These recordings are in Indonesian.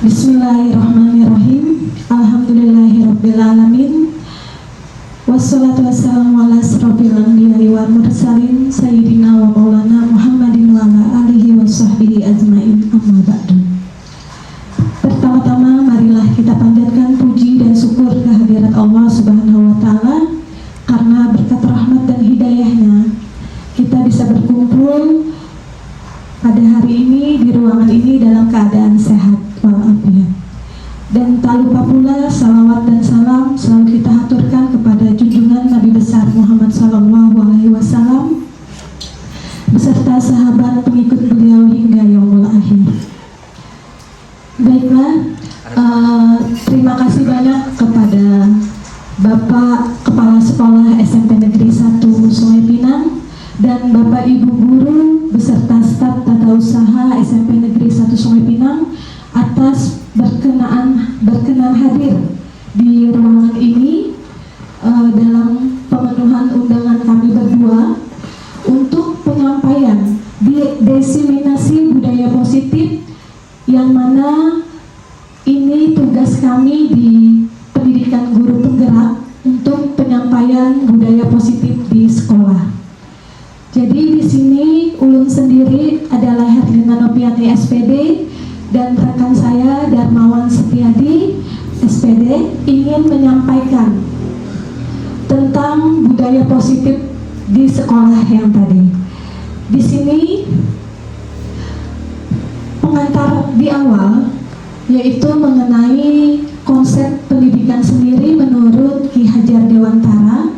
Bismillahirrahmanirrahim. Alhamdulillahirrabbilalamin. Wassalatu wassalamu ala asrofil anbiya'i wal mursalin Sayyidina wa maulana Muhammadin wa ala alihi wa sahbihi ajmain, amma ba'du. Pertama-tama marilah kita panjatkan puji dan syukur kehadirat Allah Subhanahu wa ta'ala, karena berkat rahmat dan hidayahnya kita bisa berkumpul pada hari ini di ruangan ini dalam keadaan sehat walafiat. Dan tak lupa pula salawat dan salam selalu kita haturkan kepada junjungan Nabi besar Muhammad SAW beserta sahabat pengikut beliau hingga yaumul akhir. Baiklah, terima kasih banyak kepada Bapak Kepala Sekolah SMP Negeri 1 Sungai Pinang dan Bapak Ibu Guru beserta staf tata usaha SMP Negeri 1 Sungai Pinang atas berkenan hadir di ruangan ini dalam pemenuhan undangan kami berdua untuk penyampaian diseminasi budaya positif, yang mana ini tugas kami di pendidikan guru penggerak untuk penyampaian budaya positif di sekolah. Jadi di sini ulun sendiri adalah Herlina Nopiani SPD dan rekan saya Darmawan Setiadi SPD ingin menyampaikan tentang budaya positif di sekolah yang tadi. Di sini pengantar di awal yaitu mengenai konsep pendidikan sendiri menurut Ki Hajar Dewantara,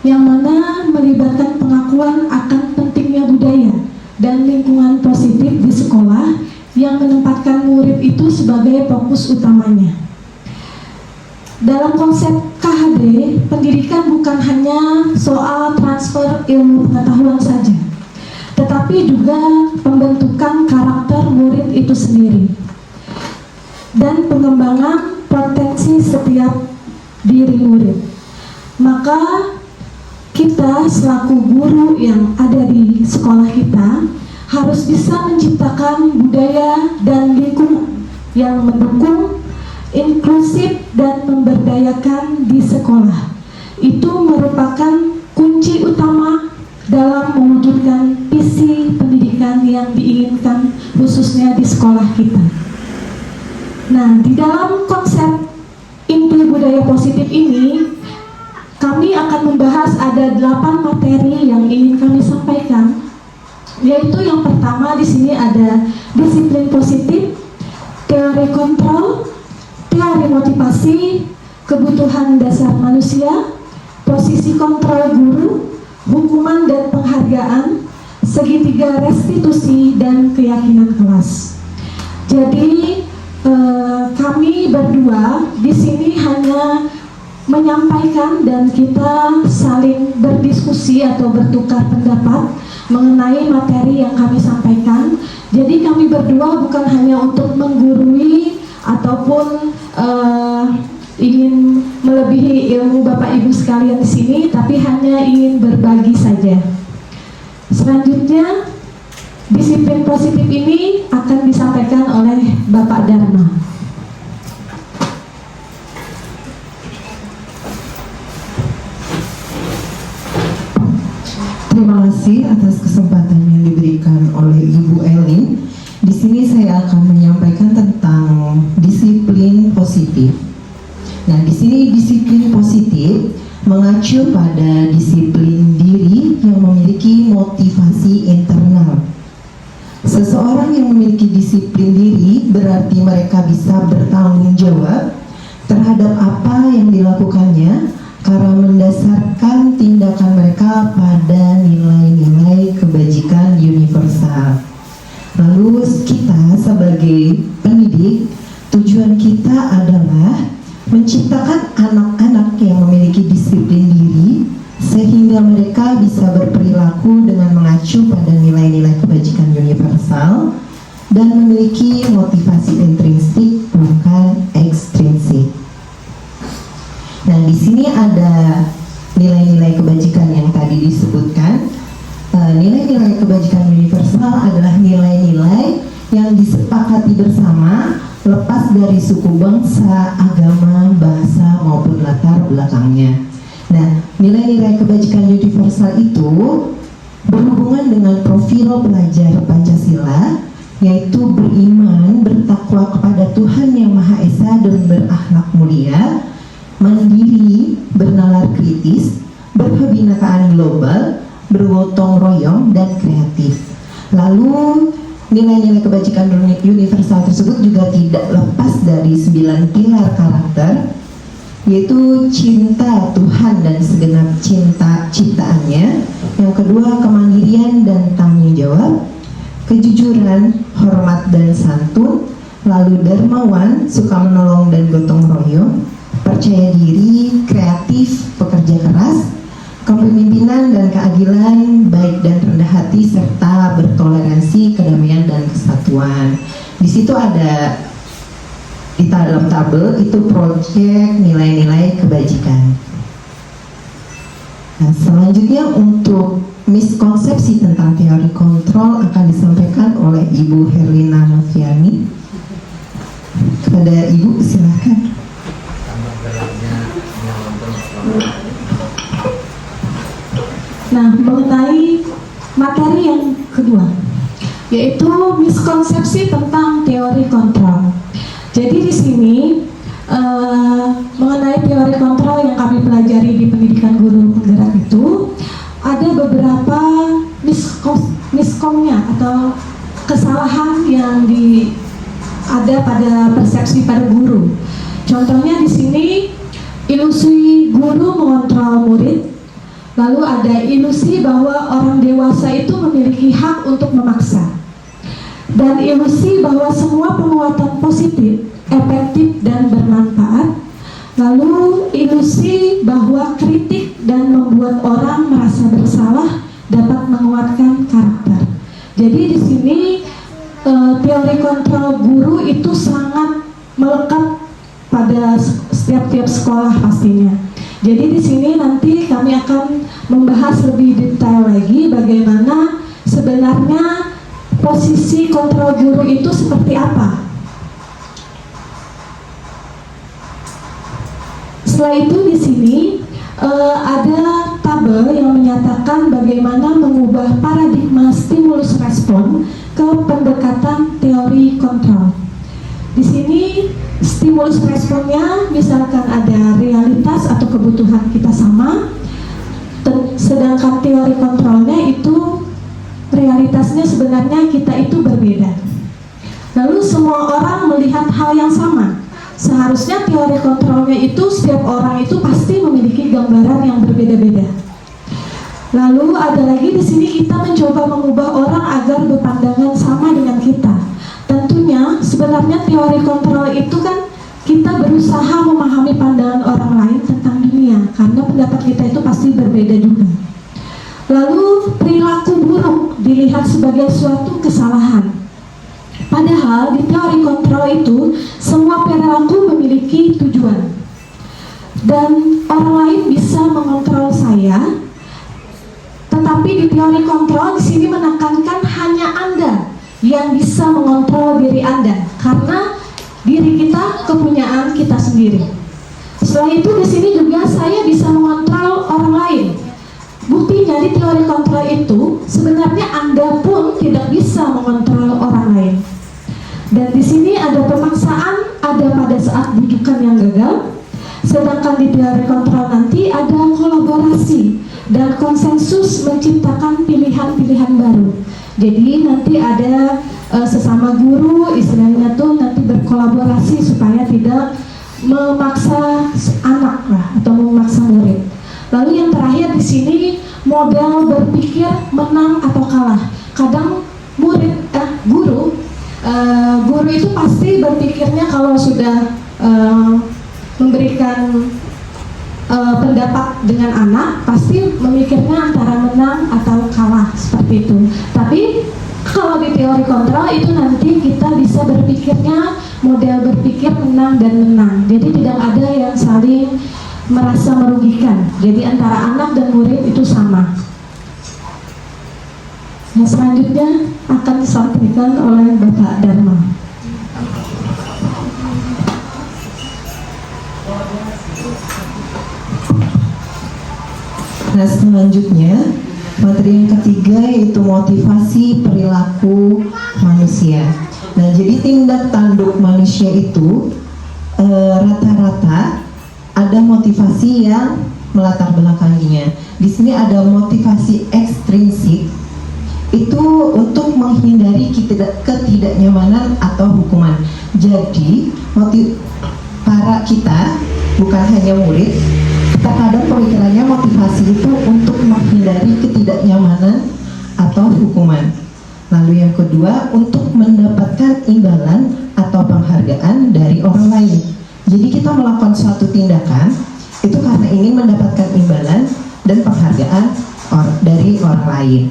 yang mana melibatkan pengakuan akan pentingnya budaya dan lingkungan positif di sekolah yang menempatkan murid itu sebagai fokus utamanya. Dalam konsep KHD, pendidikan bukan hanya soal transfer ilmu pengetahuan saja, tetapi juga pembentukan karakter murid itu sendiri dan pengembangan potensi setiap diri murid. Maka kita selaku guru yang ada di sekolah kita harus bisa menciptakan budaya dan lingkungan yang mendukung, inklusif dan memberdayakan di sekolah. Itu merupakan kunci utama dalam mewujudkan visi pendidikan yang diinginkan khususnya di sekolah kita. Nah, di dalam konsep inti budaya positif ini kami akan membahas ada 8 materi yang ingin kami sampaikan, yaitu yang pertama di sini ada disiplin positif, teori kontrol, teori motivasi, kebutuhan dasar manusia, posisi kontrol guru, hukuman dan penghargaan, segitiga restitusi, dan keyakinan kelas. Jadi kami berdua di sini hanya menyampaikan dan kita saling berdiskusi atau bertukar pendapat mengenai materi yang kami sampaikan. Jadi kami berdua bukan hanya untuk menggurui ataupun ingin melebihi ilmu Bapak Ibu sekalian di sini, tapi hanya ingin berbagi saja. Selanjutnya, disiplin positif ini akan disampaikan oleh Bapak Dharma. Terima kasih atas kesempatan yang diberikan oleh Ibu Elin. Di sini saya akan menyampaikan tentang disiplin positif. Nah, di sini disiplin positif mengacu pada disiplin diri yang memiliki motivasi internal. Seseorang yang memiliki disiplin diri berarti mereka bisa bertanggung jawab terhadap apa yang dilakukannya karena mendasarkan tindakan mereka pada nilai-nilai kebajikan universal. Lalu kita sebagai pendidik, tujuan kita adalah menciptakan anak-anak yang memiliki disiplin diri sehingga mereka bisa berperilaku dengan mengacu pada nilai-nilai kebajikan universal dan memiliki motivasi intrinsik bukan ekstrinsik. Nah, di sini ada nilai-nilai kebajikan yang tadi disebutkan. Nilai-nilai kebajikan universal adalah nilai-nilai yang disepakati bersama lepas dari suku, bangsa, agama, bahasa maupun latar belakangnya. Nah, nilai-nilai kebajikan universal itu berhubungan dengan profil pelajar Pancasila, yaitu beriman, bertakwa kepada Tuhan Yang Maha Esa dan berakhlak mulia, mandiri, bernalar kritis, berkebinekaan global, bergotong royong, dan kreatif. Lalu nilai-nilai kebajikan universal tersebut juga tidak lepas dari 9 pilar karakter, yaitu cinta Tuhan dan segenap cinta ciptaannya. Yang kedua, kemandirian dan tanggung jawab, kejujuran, hormat dan santun, lalu dermawan, suka menolong dan gotong royong, percaya diri, kreatif, pekerja keras, kepemimpinan dan keadilan, baik dan rendah hati, serta bertoleransi, kedamaian dan kesatuan. Di situ ada di dalam tabel itu proyek nilai-nilai kebajikan. Nah, selanjutnya untuk miskonsepsi tentang teori kontrol akan disampaikan oleh Ibu Herlina Noviani. Kepada Ibu, silakan. Nah, mengenai materi yang kedua, yaitu miskonsepsi tentang teori kontrol. Jadi di sini mengenai teori kontrol yang kami pelajari di pendidikan guru penggerak itu ada beberapa miskomnya atau kesalahan yang ada pada persepsi pada guru. Contohnya di sini ilusi guru mengontrol murid. Lalu ada ilusi bahwa orang dewasa itu memiliki hak untuk memaksa. Dan ilusi bahwa semua penguatan positif, efektif dan bermanfaat. Lalu ilusi bahwa kritik dan membuat orang merasa bersalah dapat menguatkan karakter. Jadi di sini teori kontrol guru itu sangat melekat pada setiap sekolah pastinya. Jadi di sini nanti kami akan membahas lebih detail lagi bagaimana sebenarnya posisi kontrol guru itu seperti apa. Setelah itu di sini ada tabel yang menyatakan bagaimana mengubah paradigma stimulus respon ke pendekatan teori kontrol. Di sini stimulus responnya misalkan ada realitas atau kebutuhan kita sama, sedangkan teori kontrolnya itu realitasnya sebenarnya kita itu berbeda. Lalu semua orang melihat hal yang sama. Seharusnya teori kontrolnya itu setiap orang itu pasti memiliki gambaran yang berbeda-beda. Lalu ada lagi di sini kita mencoba mengubah orang agar berpandangan sama dengan kita. Tentunya sebenarnya teori kontrol itu kan kita berusaha memahami pandangan orang lain tentang dunia, karena pendapat kita itu pasti berbeda juga. Lalu perilaku buruk dilihat sebagai suatu kesalahan. Padahal di teori kontrol itu semua perilaku memiliki tujuan. Dan orang lain bisa mengontrol saya, tetapi di teori kontrol di sini menekankan hanya Anda yang bisa mengontrol diri Anda, karena diri kita kepunyaan kita sendiri. Setelah itu di sini juga saya bisa mengontrol orang lain. Buktinya di teori kontrol itu sebenarnya Anda pun tidak bisa mengontrol orang lain. Dan di sini ada pemaksaan, ada pada saat bujukan yang gagal. Sedangkan di teori kontrol nanti ada kolaborasi dan konsensus menciptakan pilihan-pilihan baru. Jadi nanti ada sesama guru istilahnya tuh nanti berkolaborasi supaya tidak memaksa anak lah atau memaksa murid. Lalu yang terakhir di sini model berpikir menang atau kalah. Kadang guru itu pasti berpikirnya kalau sudah memberikan pendapat dengan anak pasti memikirnya antara menang atau kalah seperti itu. Tapi kalau di teori kontrol itu nanti kita bisa berpikirnya model berpikir menang dan menang. Jadi tidak ada yang saling merasa merugikan. Jadi antara anak dan murid itu sama. Nah, selanjutnya akan disampaikan oleh Bapak Dharma. Nah, selanjutnya materi yang ketiga yaitu motivasi perilaku manusia. Nah, jadi tindak tanduk manusia itu rata-rata ada motivasi yang melatar belakanginya. Di sini ada motivasi ekstrinsik, itu untuk menghindari ketidaknyamanan atau hukuman. Jadi para kita, bukan hanya murid, terkadang pemikirannya motivasi itu untuk menghindari ketidaknyamanan atau hukuman. Lalu yang kedua, untuk mendapatkan imbalan atau penghargaan dari orang lain. Jadi kita melakukan suatu tindakan itu karena ingin mendapatkan imbalan dan penghargaan dari orang lain.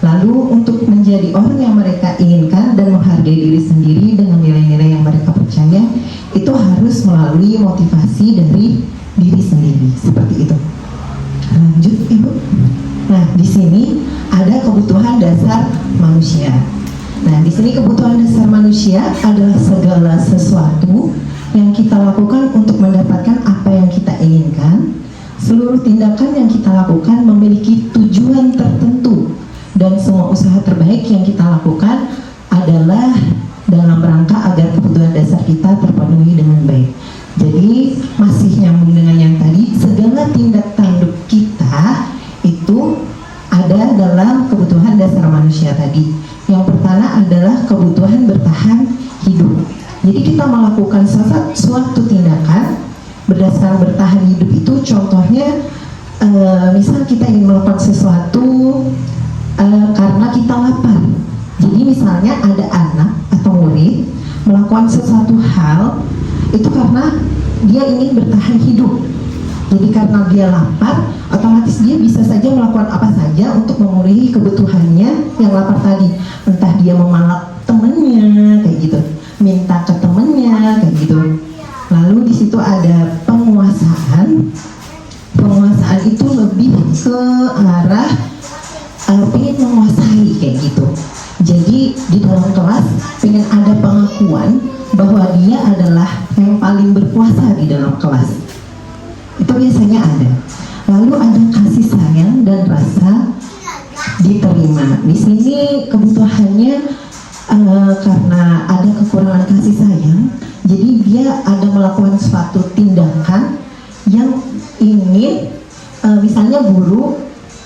Lalu untuk menjadi orang yang mereka inginkan dan menghargai diri sendiri dengan nilai-nilai yang mereka percaya, itu harus melalui motivasi dari diri sendiri, seperti itu. Lanjut, Ibu. Nah, di sini ada kebutuhan dasar manusia. Nah, di sini kebutuhan dasar manusia adalah segala sesuatu yang kita lakukan untuk mendapatkan apa yang kita inginkan. Seluruh tindakan yang kita lakukan memiliki tujuan tertentu, dan semua usaha terbaik yang kita lakukan adalah dalam rangka agar kebutuhan dasar kita terpenuhi dengan baik. Jadi masih nyambung dengan yang tadi, segala tindak tanduk kita itu ada dalam kebutuhan dasar manusia tadi. Yang pertama adalah kebutuhan bertahan hidup. Jadi kita melakukan suatu tindakan berdasarkan bertahan hidup itu, contohnya misal kita ingin melakukan sesuatu karena kita lapar. Jadi misalnya ada anak atau murid melakukan sesuatu hal itu karena dia ingin bertahan hidup. Jadi karena dia lapar, otomatis dia bisa saja melakukan apa saja untuk memenuhi kebutuhannya yang lapar tadi. Entah dia memalak temennya kayak gitu, minta ke temennya kayak gitu. Lalu di situ ada penguasaan. Penguasaan itu lebih ke arah pengen menguasai kayak gitu. Jadi di dalam kelas pengen ada pengakuan bahwa dia adalah yang paling berkuasa di dalam kelas. Itu biasanya ada. Lalu ada kasih sayang dan rasa diterima. Di sini kebutuhannya karena ada kekurangan kasih sayang, jadi dia ada melakukan suatu tindakan yang ingin misalnya guru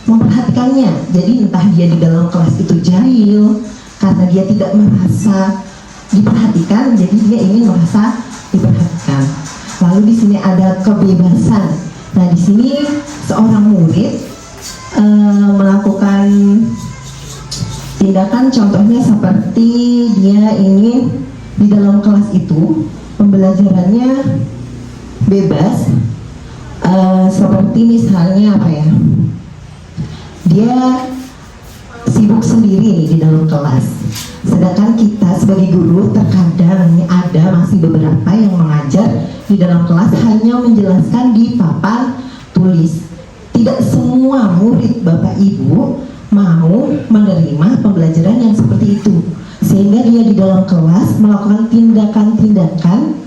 memperhatikannya. Jadi entah dia di dalam kelas itu jahil karena dia tidak merasa diperhatikan, jadi dia ingin merasa diperhatikan. Lalu di sini ada kebebasan. Nah, di sini seorang murid melakukan tindakan, contohnya seperti dia ingin di dalam kelas itu pembelajarannya bebas, seperti misalnya apa ya? Dia sibuk sendiri nih di dalam kelas. Sedangkan kita sebagai guru terkadang ada masih beberapa yang mengajar di dalam kelas hanya menjelaskan di papan tulis. Tidak semua murid Bapak Ibu mau menerima pembelajaran yang seperti itu, sehingga dia di dalam kelas melakukan tindakan-tindakan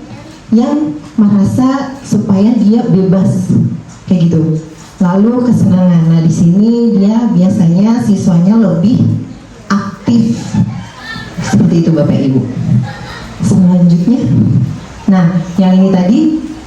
yang merasa supaya dia bebas kayak gitu. Lalu kesenangan. Nah, di sini dia biasanya siswanya lebih aktif. Seperti itu Bapak Ibu. Selanjutnya, nah yang ini tadi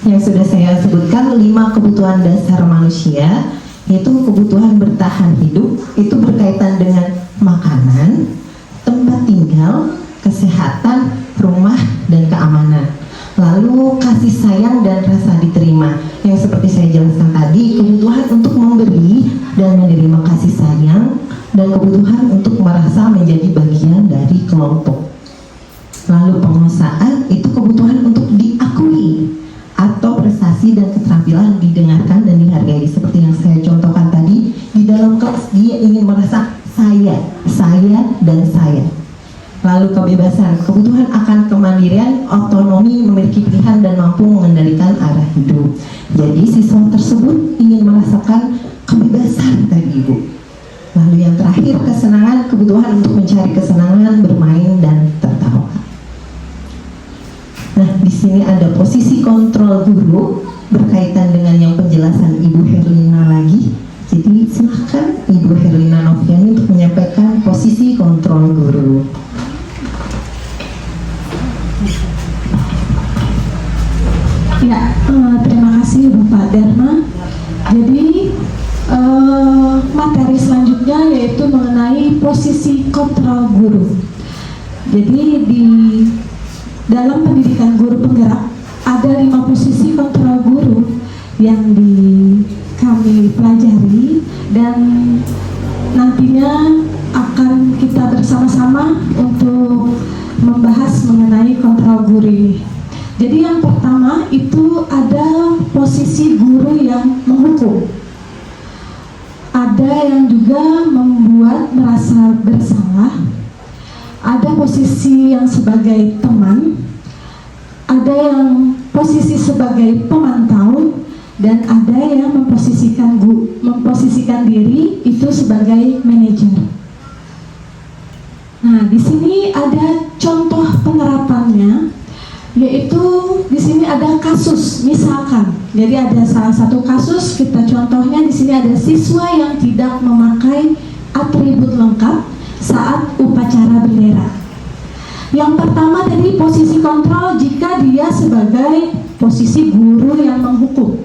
yang sudah saya sebutkan 5 kebutuhan dasar manusia, yaitu kebutuhan bertahan hidup, itu berkaitan dengan makanan, tempat tinggal, kesehatan, rumah, dan keamanan. Lalu kasih sayang dan rasa diterima, yang seperti saya jelaskan tadi, kebutuhan untuk memberi dan menerima kasih sayang, dan kebutuhan untuk merasa menjadi bagian dari kelompok. Lalu penguasaan itu kebutuhan untuk diakui atau prestasi dan keterampilan didengarkan dan dihargai, seperti yang saya contohkan tadi. Di dalam kelas dia ingin merasa saya, dan saya. Lalu kebebasan, kebutuhan akan kemandirian, otonomi, memiliki pilihan dan mampu mengendalikan arah hidup. Jadi siswa tersebut ingin merasakan kebebasan tadi Ibu. Lalu yang terakhir kesenangan, kebutuhan untuk Nah, di sini ada posisi kontrol guru berkaitan dengan yang penjelasan Ibu Herlina lagi. Jadi silahkan Ibu Herlina Noviani untuk menyampaikan posisi kontrol guru. Ya, terima kasih Bapak Dharma. Jadi materi selanjutnya yaitu mengenai posisi kontrol guru. Jadi di dalam pendidikan guru penggerak ada 5 posisi kontrol guru yang kami pelajari dan nantinya akan kita bersama-sama untuk membahas mengenai kontrol guru ini. Jadi yang pertama itu ada posisi guru yang menghukum. Ada yang juga membuat merasa bersalah. Ada posisi yang sebagai teman. Ada yang posisi sebagai pemantau dan ada yang memposisikan diri itu sebagai manajer. Nah, di sini ada contoh penerapannya. Yaitu di sini ada kasus, misalkan, jadi ada salah satu kasus, kita contohnya di sini ada siswa yang tidak memakai atribut lengkap saat upacara bendera. Yang pertama tadi posisi kontrol jika dia sebagai posisi guru yang menghukum.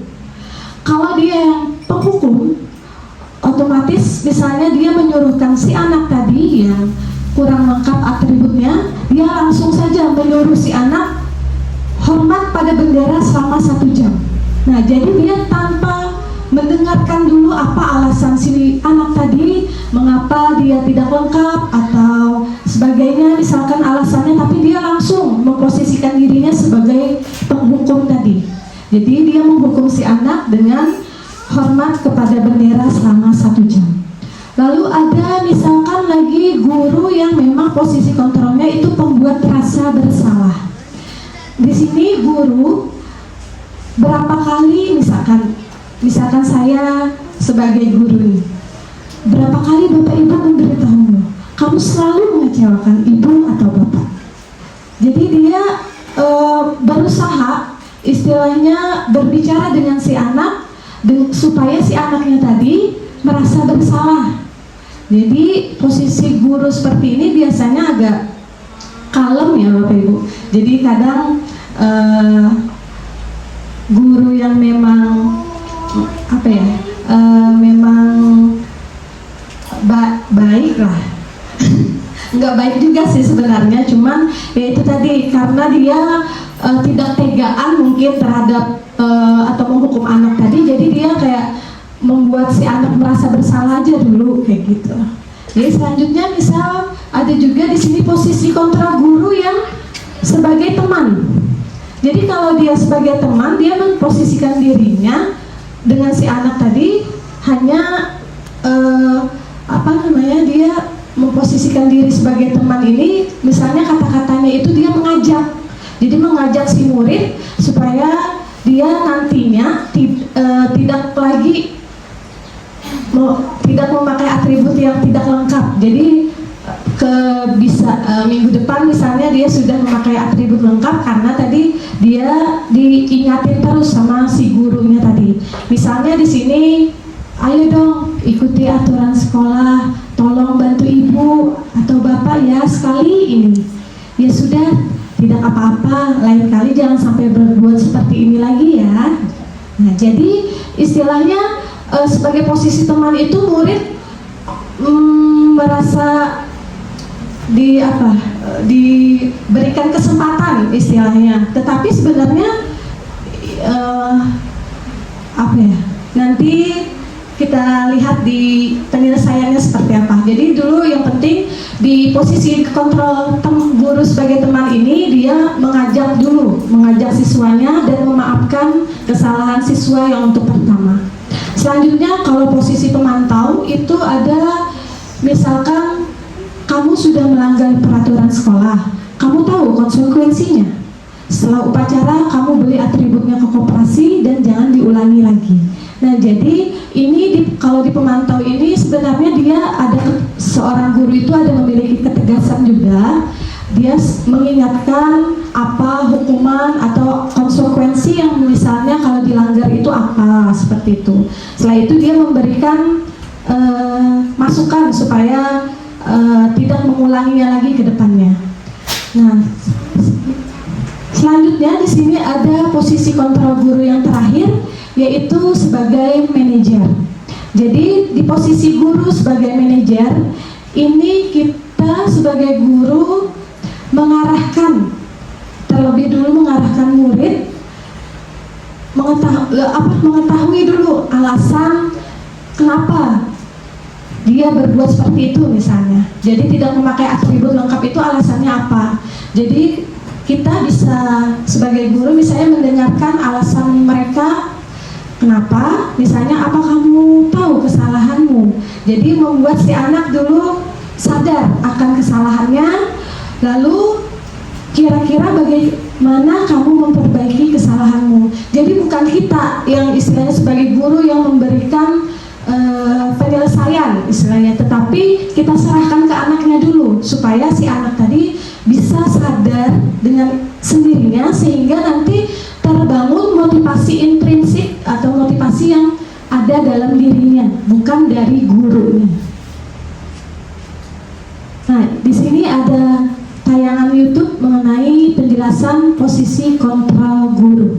Kalau dia yang penghukum, otomatis misalnya dia menyuruhkan si anak tadi yang kurang lengkap atributnya, dia langsung saja menyuruh si anak hormat pada bendera selama 1 jam. Nah, jadi dia tanpa mendengarkan dulu apa alasan si anak tadi, mengapa dia tidak lengkap atau sebagainya, misalkan alasannya, tapi dia langsung memposisikan dirinya sebagai penghukum tadi. Jadi dia menghukum si anak dengan hormat kepada bendera selama 1 jam. Lalu ada misalkan lagi guru yang memang posisi kontrolnya itu pembuat rasa bersalah. Di sini guru berapa kali misalkan saya sebagai guru ini, berapa kali Bapak Ibu memberitahu kamu selalu mengecewakan ibu atau bapak. Jadi dia berusaha istilahnya berbicara dengan si anak supaya si anaknya tadi merasa bersalah. Jadi posisi guru seperti ini biasanya agak kalem ya Bapak Ibu. Jadi kadang guru yang memang memang baik lah. Nggak baik juga sih sebenarnya, cuman ya itu tadi karena dia tidak tegaan mungkin terhadap atau menghukum anak tadi, jadi dia kayak membuat si anak merasa bersalah aja dulu kayak gitu. Jadi selanjutnya misal ada juga di sini posisi kontrol guru yang sebagai teman. Jadi kalau dia sebagai teman, dia memposisikan dirinya dengan si anak tadi hanya dia memposisikan diri sebagai teman ini, misalnya kata-katanya itu dia mengajak. Jadi mengajak si murid supaya dia nantinya tidak lagi tidak memakai atribut yang tidak lengkap. Jadi minggu depan misalnya dia sudah memakai atribut lengkap karena tadi dia diingatin terus sama si gurunya tadi. Misalnya di sini, ayo dong ikuti aturan sekolah, tolong bantu ibu atau bapak ya sekali ini. Ya sudah, tidak apa-apa, lain kali jangan sampai berbuat seperti ini lagi ya. Nah, jadi istilahnya sebagai posisi teman itu murid merasa diberikan kesempatan istilahnya, tetapi sebenarnya nanti kita lihat di penyelesaiannya seperti apa. Jadi dulu yang penting di posisi kontrol guru sebagai teman ini, dia mengajak siswanya dan memaafkan kesalahan siswa yang untuk pertama. Selanjutnya kalau posisi pemantau itu ada misalkan kamu sudah melanggar peraturan sekolah, kamu tahu konsekuensinya. Setelah upacara kamu beli atributnya ke koperasi dan jangan diulangi lagi. Nah, jadi ini kalau di pemantau ini sebenarnya dia seorang guru itu ada memiliki ketegasan juga. Dia mengingatkan apa hukum hukuman atau konsekuensi yang misalnya kalau dilanggar itu apa, seperti itu. Setelah itu dia memberikan masukan supaya tidak mengulanginya lagi ke depannya. Nah, selanjutnya di sini ada posisi kontrol guru yang terakhir, yaitu sebagai manajer. Jadi di posisi guru sebagai manajer ini kita sebagai guru terlebih dulu mengarahkan murid mengetahui dulu alasan kenapa dia berbuat seperti itu misalnya. Jadi tidak memakai atribut lengkap itu alasannya apa. Jadi kita bisa sebagai guru misalnya mendengarkan alasan mereka kenapa, misalnya apa kamu tahu kesalahanmu. Jadi membuat si anak dulu sadar akan kesalahannya, lalu kira-kira bagaimana kamu memperbaiki kesalahanmu. Jadi bukan kita yang istilahnya sebagai guru yang memberikan penyelesaian istilahnya, tetapi kita serahkan ke anaknya dulu supaya si anak tadi bisa sadar dengan sendirinya, sehingga nanti terbangun motivasi intrinsik atau motivasi yang ada dalam dirinya, bukan dari gurunya. Nah, di sini ada tayangan YouTube mengenai penjelasan posisi kontrol guru.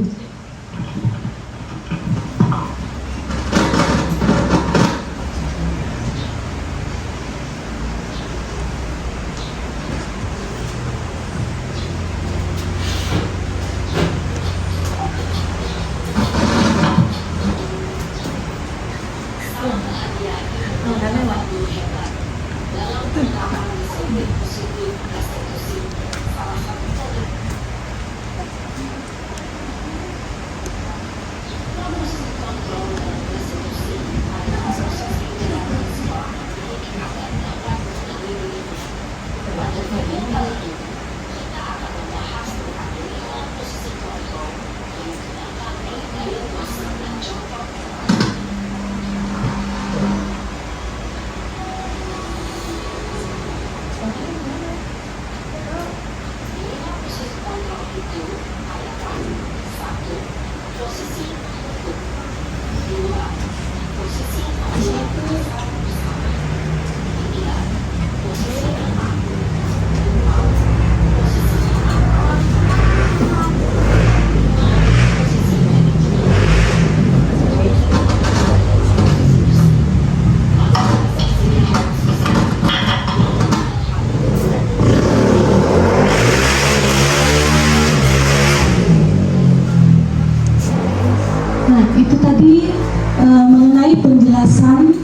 Mengenai penjelasan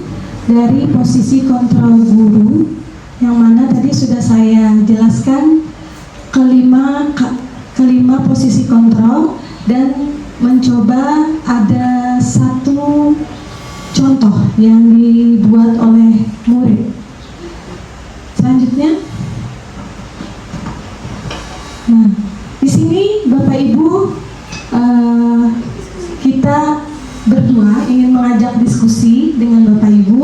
dari posisi kontrol guru, yang mana tadi sudah saya jelaskan kelima posisi kontrol, dan mencoba ada satu contoh yang dibuat oleh murid. Selanjutnya, nah di sini Bapak Ibu kita berdua ingin mengajak diskusi dengan Bapak Ibu.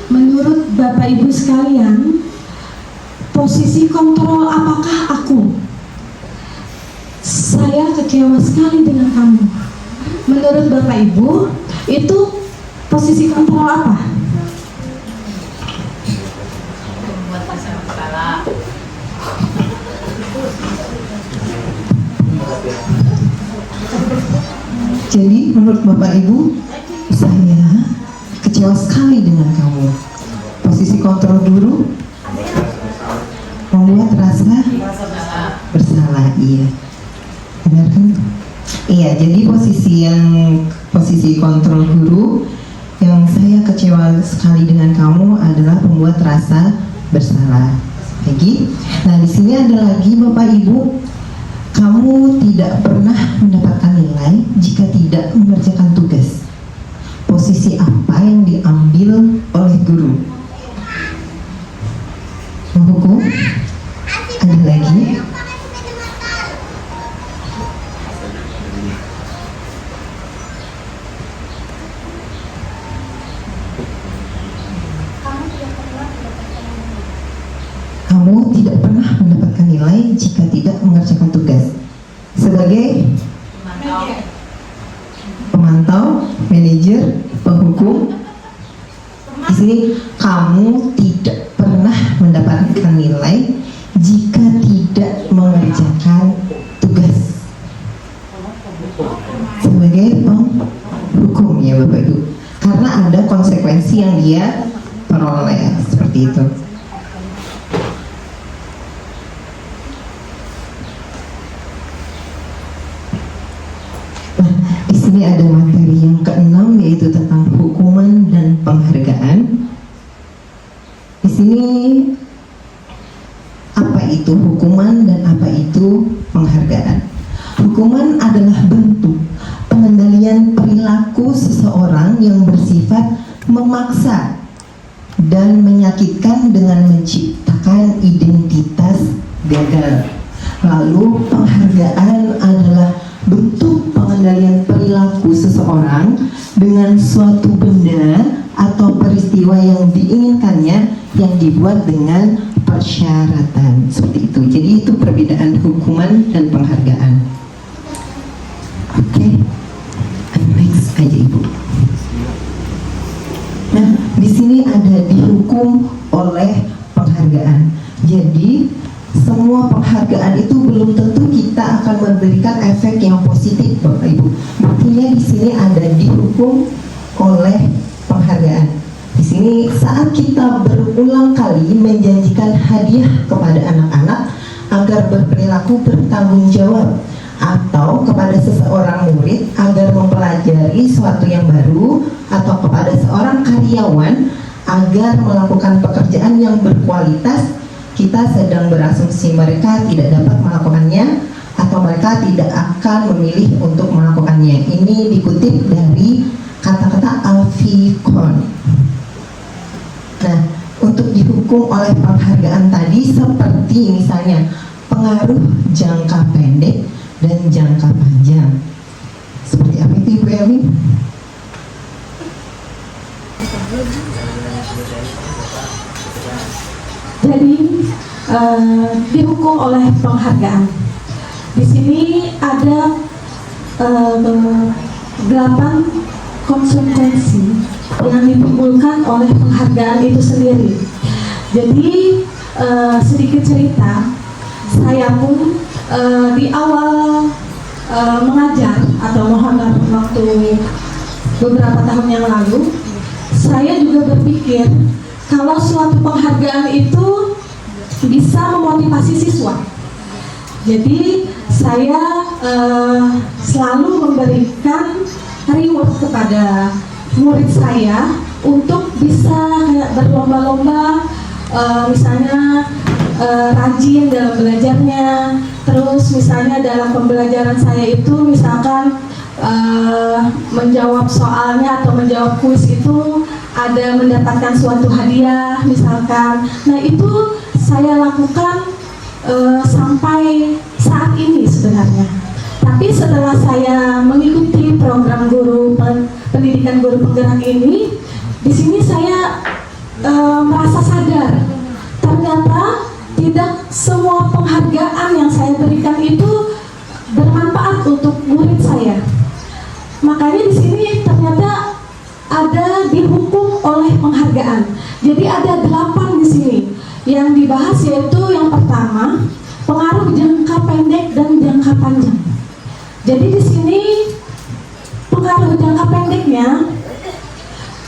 Menurut Bapak Ibu sekalian, posisi kontrol apakah aku? Saya kecewa sekali dengan kamu. Menurut Bapak Ibu, itu posisi kontrol apa? Jadi menurut Bapak Ibu, saya kecewa sekali dengan kamu. Posisi kontrol guru membuat rasa bersalah, iya. Benar kan? Iya, jadi posisi kontrol guru yang saya kecewa sekali dengan kamu adalah membuat rasa bersalah. Lagi. Nah, di sini ada lagi Bapak Ibu, kamu tidak pernah mendapatkan nilai jika tidak mengerjakan tugas. Posisi apa yang diambil oleh guru? Menghukum? Ada lagi? Kamu tidak pernah mendapatkan nilai jika tidak mengerjakan tugas. sebagai pemantau, manajer, penghukum. Di sini kamu tidak pernah mendapatkan nilai jika tidak mengerjakan tugas sebagai penghukum ya Bapak Ibu, karena ada konsekuensi yang dia peroleh seperti itu. Di sini ada materi yang keenam, yaitu tentang hukuman dan penghargaan. Di sini apa itu hukuman dan apa itu penghargaan? Hukuman adalah bentuk pengendalian perilaku seseorang yang bersifat memaksa dan menyakitkan dengan menciptakan identitas gagal. Lalu penghargaan adalah bentuk pengendalian perilaku seseorang dengan suatu benda atau peristiwa yang diinginkannya yang dibuat dengan persyaratan seperti itu. Jadi itu perbedaan hukuman dan penghargaan. Oke, next aja Ibu. Nah, di sini ada dihukum oleh penghargaan. Jadi semua penghargaan itu belum tentu kita akan memberikan efek yang positif, Bapak Ibu. Buktinya di sini ada dihukum oleh penghargaan. Di sini saat kita berulang kali menjanjikan hadiah kepada anak-anak agar berperilaku bertanggung jawab, atau kepada seseorang murid agar mempelajari sesuatu yang baru, atau kepada seorang karyawan agar melakukan pekerjaan yang berkualitas, kita sedang berasumsi mereka tidak dapat melakukannya atau mereka tidak akan memilih untuk melakukannya. Ini dikutip dari kata-kata Alfikon. Nah, untuk dihukum oleh penghargaan tadi seperti misalnya pengaruh jangka pendek dan jangka panjang. Seperti apa itu Ibu Elmi? Jadi dihukum oleh penghargaan. Di sini ada 8 konsekuensi yang ditimbulkan oleh penghargaan itu sendiri. Jadi sedikit cerita, saya pun di awal mengajar atau menghadap waktu beberapa tahun yang lalu, saya juga berpikir kalau suatu penghargaan itu bisa memotivasi siswa. Jadi saya selalu memberikan reward kepada murid saya untuk bisa kayak berlomba-lomba, misalnya rajin dalam belajarnya. Terus misalnya dalam pembelajaran saya itu misalkan menjawab soalnya atau menjawab kuis itu ada mendapatkan suatu hadiah misalkan. Nah itu saya lakukan sampai saat ini sebenarnya. Tapi setelah saya mengikuti program guru pendidikan guru penggerak ini, di sini saya merasa sadar ternyata tidak semua penghargaan yang saya berikan itu bermanfaat untuk murid saya. Makanya di sini ternyata ada dihukum oleh penghargaan. Jadi ada 8 di sini yang dibahas, yaitu yang pertama pengaruh jangka pendek dan jangka panjang. Jadi di sini pengaruh jangka pendeknya,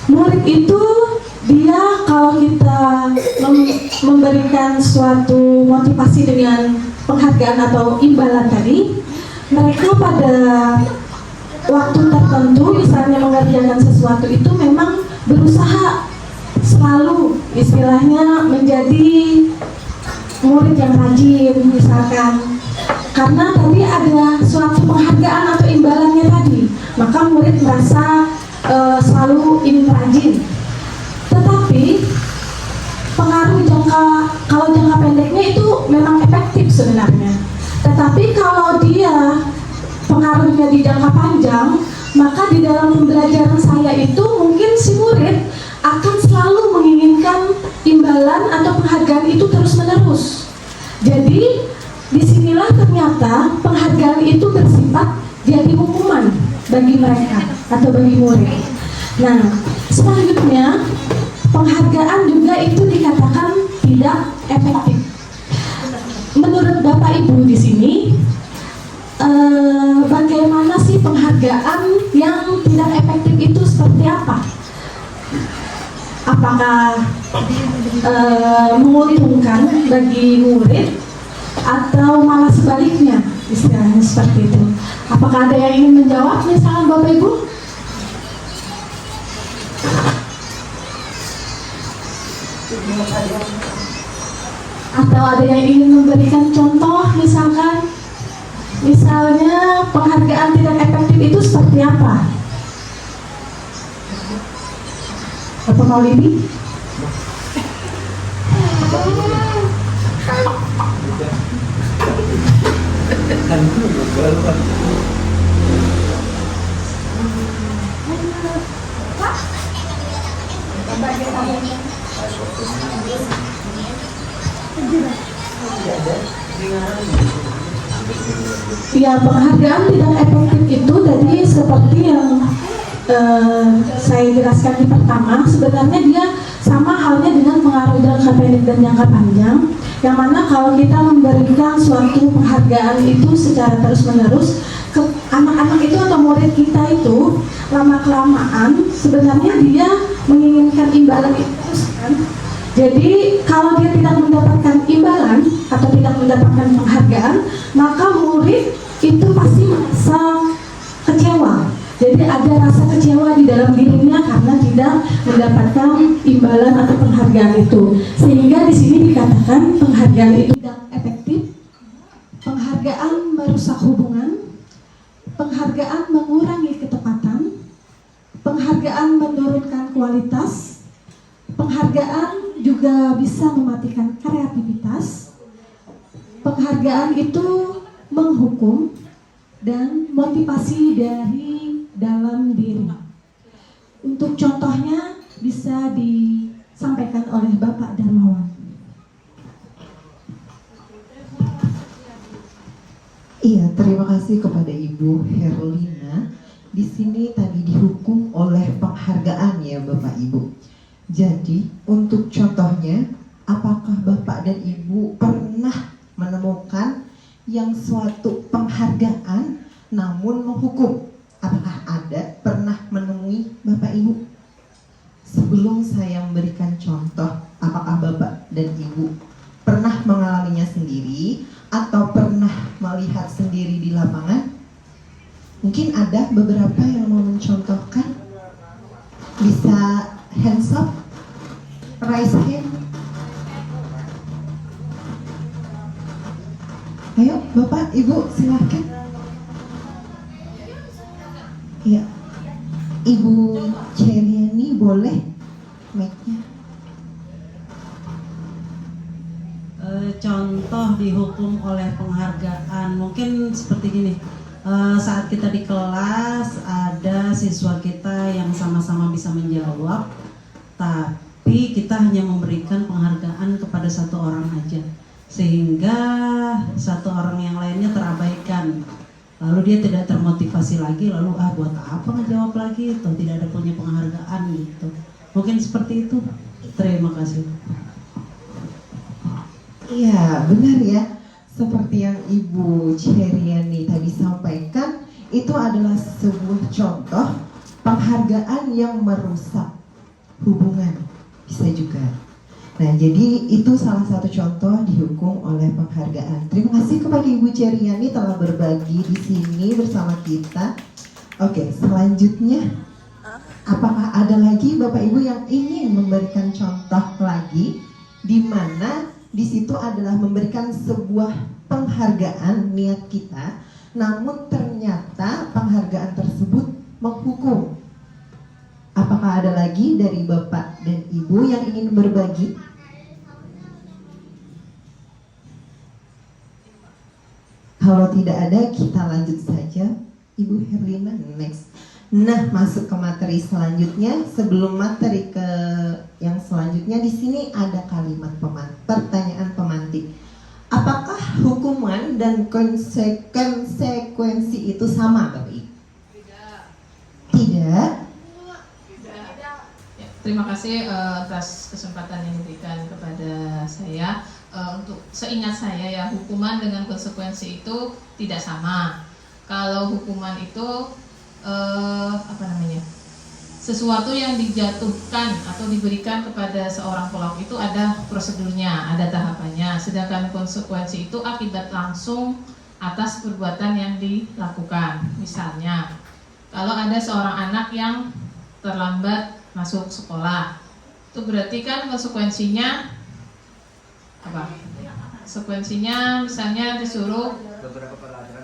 murid itu dia kalau kita memberikan suatu motivasi dengan penghargaan atau imbalan tadi, mereka pada waktu tertentu misalnya mengerjakan sesuatu itu memang berusaha selalu istilahnya menjadi murid yang rajin misalkan, karena tadi ada suatu penghargaan atau imbalannya tadi, maka murid merasa selalu ingin rajin. Tetapi pengaruh kalau jangka pendeknya itu memang efektif sebenarnya. Tetapi kalau dia pengaruhnya di jangka panjang, maka di dalam pembelajaran saya itu mungkin si murid akan selalu menginginkan imbalan atau penghargaan itu terus-menerus. Jadi disinilah ternyata penghargaan itu bersifat mereka atau bagi murid. Nah, selanjutnya penghargaan juga itu dikatakan tidak efektif. Menurut Bapak Ibu di sini, bagaimana sih penghargaan yang tidak efektif itu seperti apa? Apakah menguntungkan bagi murid atau malah sebaliknya, istilahnya seperti itu? Apakah ada yang ingin menjawab misalnya Bapak Ibu? Atau ada yang ingin memberikan contoh misalnya penghargaan tidak efektif itu seperti apa? Bapak Maulidi? Ya, penghargaan tidak efektif itu tadi seperti yang saya jelaskan di pertama, sebenarnya dia sama halnya dengan pengaruh jangka pendek dan jangka panjang, yang mana kalau kita memberikan suatu penghargaan itu secara terus-menerus ke anak-anak itu atau murid kita itu, lama-kelamaan sebenarnya dia menginginkan imbalan itu terus kan. Jadi kalau dia tidak mendapatkan imbalan atau tidak mendapatkan penghargaan, maka murid itu pasti merasa kecewa. Jadi ada rasa kecewa di dalam dirinya karena tidak mendapatkan imbalan atau penghargaan itu. Sehingga di sini dikatakan penghargaan itu tidak efektif, penghargaan merusak hubungan, penghargaan mengurangi ketepatan, penghargaan menurunkan kualitas, penghargaan juga bisa mematikan kreativitas, penghargaan itu menghukum, dan motivasi dari dalam diri. Untuk contohnya bisa disampaikan oleh Bapak Darmawan. Iya, terima kasih kepada Ibu Herlina. Di sini tadi dihukum oleh penghargaan ya Bapak Ibu. Jadi untuk contohnya, apakah Bapak dan Ibu pernah menemukan yang suatu penghargaan namun menghukum? Apakah ada pernah menemui Bapak Ibu? Sebelum saya memberikan contoh, apakah Bapak dan Ibu pernah mengalaminya sendiri atau pernah melihat sendiri di lapangan? Mungkin ada beberapa yang mau mencontohkan. Bisa hands up, raise hand. Ayo Bapak, Ibu silahkan. Ya, Ibu Ceriani boleh mic-nya. Contoh dihukum oleh penghargaan mungkin seperti gini. Saat kita di kelas ada siswa kita yang sama-sama bisa menjawab, tapi kita hanya memberikan penghargaan kepada satu orang aja, sehingga satu orang yang lainnya terabaikan. Lalu dia tidak termotivasi lagi, lalu buat apa ngejawab lagi, atau tidak ada punya penghargaan gitu. Mungkin seperti itu. Terima kasih. Iya, benar ya. Seperti yang Ibu Ceriani tadi sampaikan, itu adalah sebuah contoh penghargaan yang merusak hubungan. Bisa juga. Nah, jadi itu salah satu contoh dihukum oleh penghargaan. Terima kasih kepada Ibu Ceriani telah berbagi di sini bersama kita. Oke, selanjutnya, apakah ada lagi Bapak Ibu yang ingin memberikan contoh lagi, di mana di situ adalah memberikan sebuah penghargaan niat kita, namun ternyata penghargaan tersebut menghukum? Apakah ada lagi dari Bapak dan Ibu yang ingin berbagi? Kalau tidak ada, kita lanjut saja. Ibu Herlina, next. Nah, masuk ke materi selanjutnya. Sebelum materi ke yang selanjutnya, di sini ada kalimat pertanyaan pemantik. Apakah hukuman dan konsekuensi itu sama, Bapak Ibu? Tidak. Ya, terima kasih atas kesempatan yang diberikan kepada saya. Untuk seingat saya ya, hukuman dengan konsekuensi itu tidak sama. Kalau hukuman itu sesuatu yang dijatuhkan atau diberikan kepada seorang pelaku itu ada prosedurnya, ada tahapannya. Sedangkan konsekuensi itu akibat langsung atas perbuatan yang dilakukan. Misalnya, kalau ada seorang anak yang terlambat masuk sekolah, itu berarti kan konsekuensinya apa? Konsekuensinya misalnya disuruh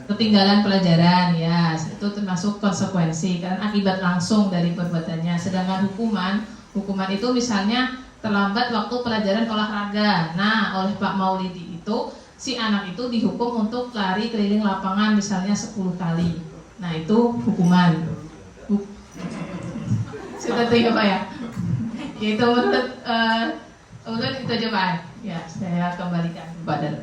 ketinggalan pelajaran, ya itu termasuk konsekuensi karena akibat langsung dari perbuatannya. Sedangkan hukuman itu misalnya terlambat waktu pelajaran olahraga. Nah, oleh Pak Maulidi itu si anak itu dihukum untuk lari keliling lapangan misalnya 10 kali. Nah, itu hukuman. Sudah tahu Pak ya? Itu untuk itu coba. Ya, saya kembalikan kepada.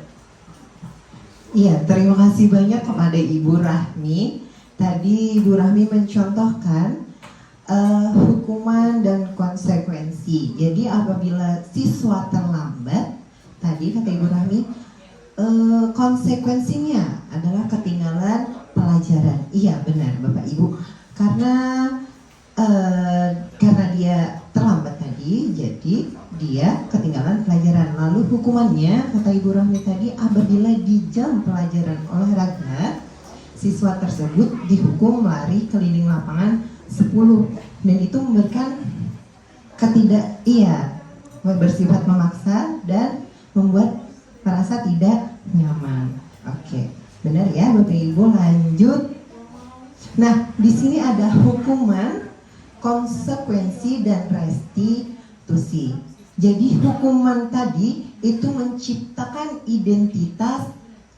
Iya, terima kasih banyak kepada Ibu Rahmi. Tadi Ibu Rahmi mencontohkan hukuman dan konsekuensi. Jadi apabila siswa terlambat, tadi kata Ibu Rahmi, konsekuensinya adalah ketinggalan pelajaran. Iya, benar Bapak Ibu. Karena dia terlambat tadi, jadi dia ketinggalan pelajaran. Lalu hukumannya kata Ibu Rahmi tadi, apabila di jam pelajaran olahraga siswa tersebut dihukum lari keliling lapangan 10, dan itu memberikan bersifat memaksa dan membuat merasa tidak nyaman. Oke, benar ya Bapak Ibu, lanjut. Nah, di sini ada hukuman, konsekuensi dan restitusi. Jadi hukuman tadi itu menciptakan identitas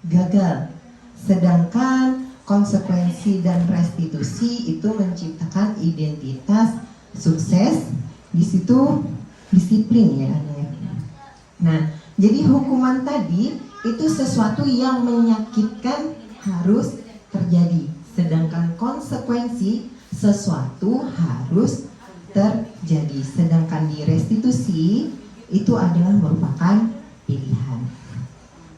gagal, sedangkan konsekuensi dan restitusi itu menciptakan identitas sukses. Di situ disiplin ya. Nah, jadi hukuman tadi itu sesuatu yang menyakitkan harus terjadi, sedangkan konsekuensi sesuatu harus terjadi. Sedangkan di restitusi itu adalah merupakan pilihan.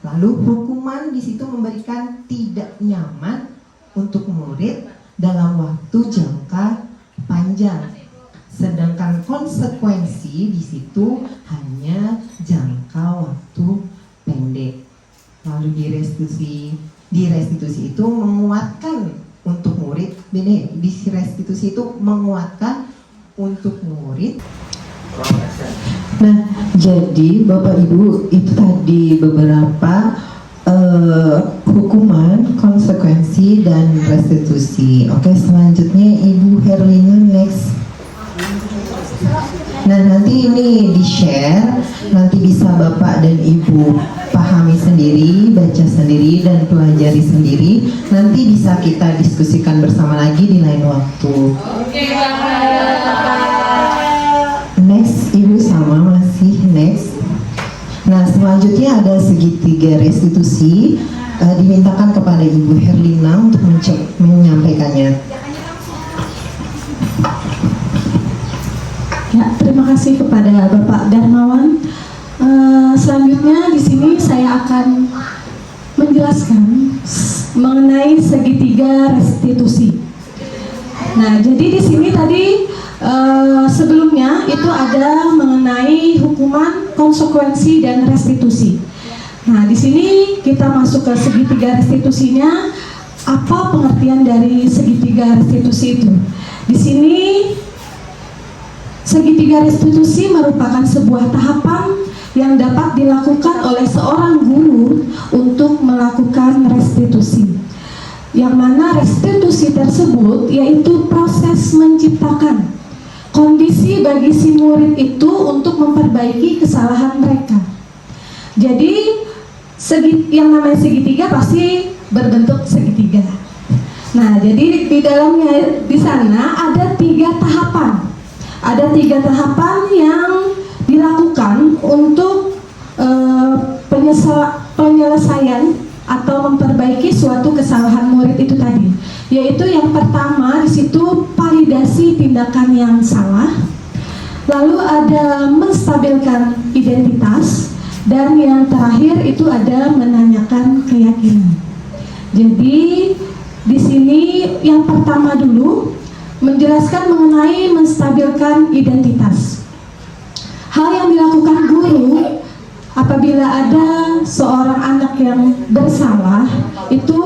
Lalu hukuman di situ memberikan tidak nyaman untuk murid dalam waktu jangka panjang, sedangkan konsekuensi di situ hanya jangka waktu pendek. Lalu di restitusi itu menguatkan untuk murid. Di restitusi itu menguatkan untuk murid. Nah, jadi Bapak Ibu, itu tadi beberapa hukuman, konsekuensi, dan restitusi. Oke, selanjutnya Ibu Herlina next. Nah, nanti ini di-share, nanti bisa Bapak dan Ibu pahami sendiri, baca sendiri, dan pelajari sendiri. Nanti bisa kita diskusikan bersama lagi di lain waktu. Oke, Bapak. Next, Ibu sama masih next. Nah, selanjutnya ada segitiga restitusi. Dimintakan kepada Ibu Herlina untuk menyampaikannya. Ya, terima kasih kepada Bapak Darmawan. Selanjutnya di sini saya akan menjelaskan mengenai segitiga restitusi. Nah, jadi di sini tadi sebelumnya itu ada mengenai hukuman, konsekuensi, dan restitusi. Nah, di sini kita masuk ke segitiga restitusinya. Apa pengertian dari segitiga restitusi itu? Di sini segitiga restitusi merupakan sebuah tahapan yang dapat dilakukan oleh seorang guru untuk melakukan restitusi. Yang mana restitusi tersebut yaitu proses menciptakan kondisi bagi si murid itu untuk memperbaiki kesalahan mereka. Jadi yang namanya segitiga pasti berbentuk segitiga. Nah, jadi di dalamnya di sana ada 3 tahapan. Ada 3 tahapan yang dilakukan untuk penyelesaian atau memperbaiki suatu kesalahan murid itu tadi, yaitu yang pertama di situ validasi tindakan yang salah, lalu ada menstabilkan identitas, dan yang terakhir itu ada menanyakan keyakinan. Jadi di sini yang pertama dulu menjelaskan mengenai menstabilkan identitas. Hal yang dilakukan guru apabila ada seorang anak yang bersalah, itu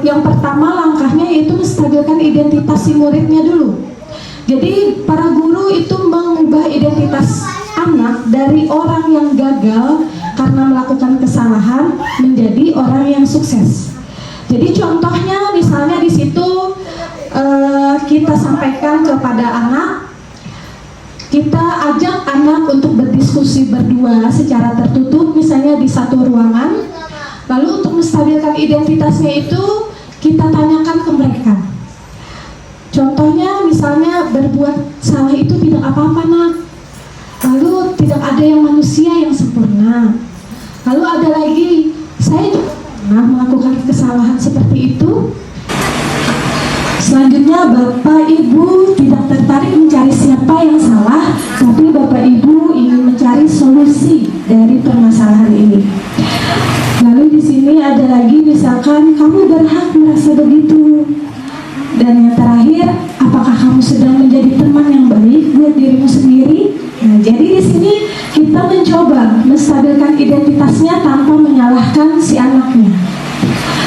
yang pertama langkahnya yaitu menstabilkan identitas si muridnya dulu. Jadi para guru itu mengubah identitas anak dari orang yang gagal karena melakukan kesalahan menjadi orang yang sukses. Jadi contohnya misalnya di situ kita sampaikan kepada anak, kita ajak anak untuk berdiskusi berdua secara tertutup, misalnya di satu ruangan. Lalu untuk menstabilkan identitasnya itu kita tanyakan ke mereka. Contohnya misalnya berbuat salah itu tidak apa-apa nak. Lalu tidak ada yang manusia yang sempurna. Lalu ada lagi, saya juga pernah melakukan kesalahan seperti itu. Selanjutnya Bapak Ibu tidak tertarik mencari siapa yang salah, tapi Bapak Ibu ingin mencari solusi dari permasalahan ini. Lalu di sini ada lagi misalkan kamu berhak merasa begitu. Dan yang terakhir, apakah kamu sedang menjadi teman yang baik buat dirimu sendiri? Nah, jadi di sini kita mencoba menstabilkan identitasnya tanpa menyalahkan si anaknya.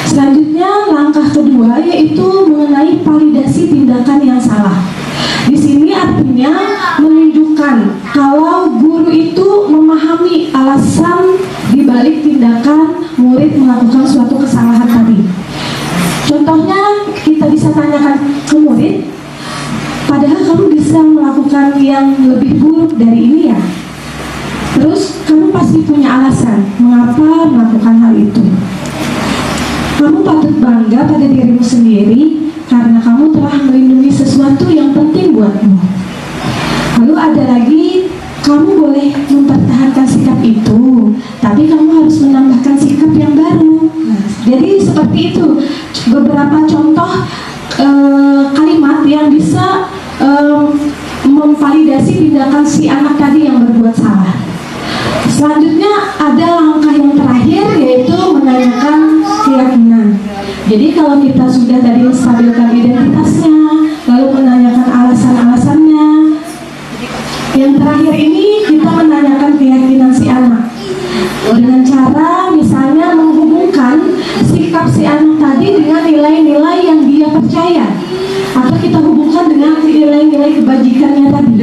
Selanjutnya langkah kedua yaitu mengenai validasi tindakan yang salah. Di sini artinya menunjukkan kalau guru itu memahami alasan dibalik tindakan murid melakukan suatu kesalahan tadi. Contohnya kita bisa tanyakan ke murid, padahal kamu bisa melakukan yang lebih buruk dari ini ya. Terus kamu pasti punya alasan mengapa melakukan hal itu. Kamu patut bangga pada dirimu sendiri karena kamu telah melindungi sesuatu yang penting buatmu. Lalu ada lagi, kamu boleh mempertahankan sikap itu, tapi kamu harus menambahkan sikap yang baru. Nah, jadi seperti itu beberapa contoh kalimat yang bisa memvalidasi tindakan si anak tadi yang berbuat salah. Selanjutnya ada langkah yang terakhir yaitu menanyakan keyakinan. Jadi kalau kita sudah tadi menstabilkan identitasnya, lalu menanyakan alasan-alasannya, yang terakhir ini kita menanyakan keyakinan si anak dengan cara misalnya menghubungkan sikap si anak tadi dengan nilai-nilai yang dia percaya, atau kita hubungkan dengan nilai-nilai kebajikannya tadi,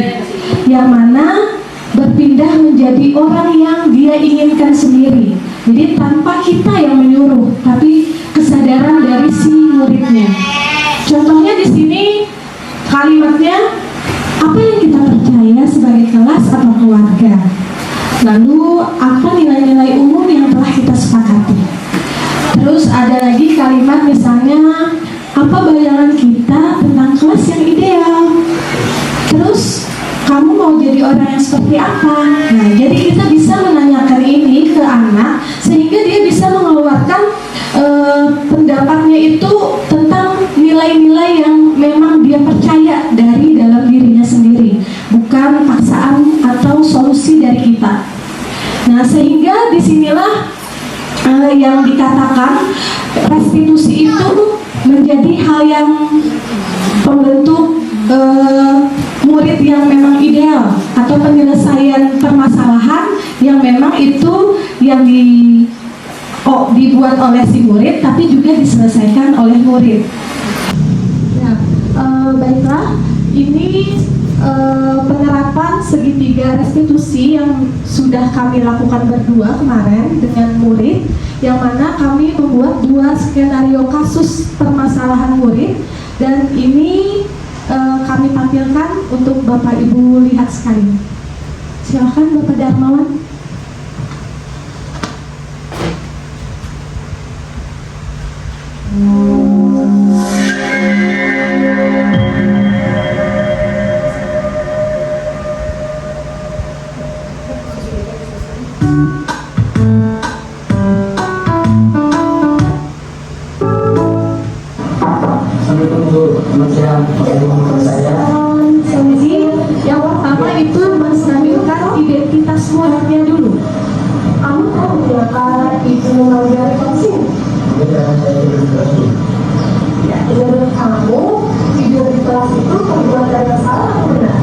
yang mana berpindah menjadi orang yang dia inginkan sendiri. Jadi tanpa kita yang menyuruh, tapi kesadaran dari si muridnya. Contohnya di sini kalimatnya, apa yang kita percaya sebagai kelas atau keluarga. Lalu apa nilai-nilai umum yang telah kita sepakati. Terus ada lagi kalimat misalnya, apa bayangan kita tentang kelas yang ideal. Terus kamu mau jadi orang yang seperti apa? Nah, jadi kita bisa menanyakan ini ke anak sehingga dia bisa mengeluarkan pendapatnya itu tentang nilai-nilai yang memang dia percaya dari dalam dirinya sendiri, bukan paksaan atau solusi dari kita. Nah, sehingga disinilah yang dikatakan restitusi itu menjadi hal yang pembentuk murid yang memang ideal, atau penyelesaian permasalahan yang memang itu yang dibuat oleh si murid tapi juga diselesaikan oleh murid. Ya, baiklah, ini penerapan segitiga restitusi yang sudah kami lakukan berdua kemarin dengan murid, yang mana kami membuat 2 skenario kasus permasalahan murid, dan ini kami tampilkan untuk Bapak Ibu lihat sekalian. Silakan Bapak Darmawan. Selamat siang, saya. Jadi yang pertama itu menstabilkan identitas muridnya dulu. Kamu tahu berapa ibu mengajar konsin? Ya, menurut kamu tidur di kelas itu perbuatan yang salah atau benar?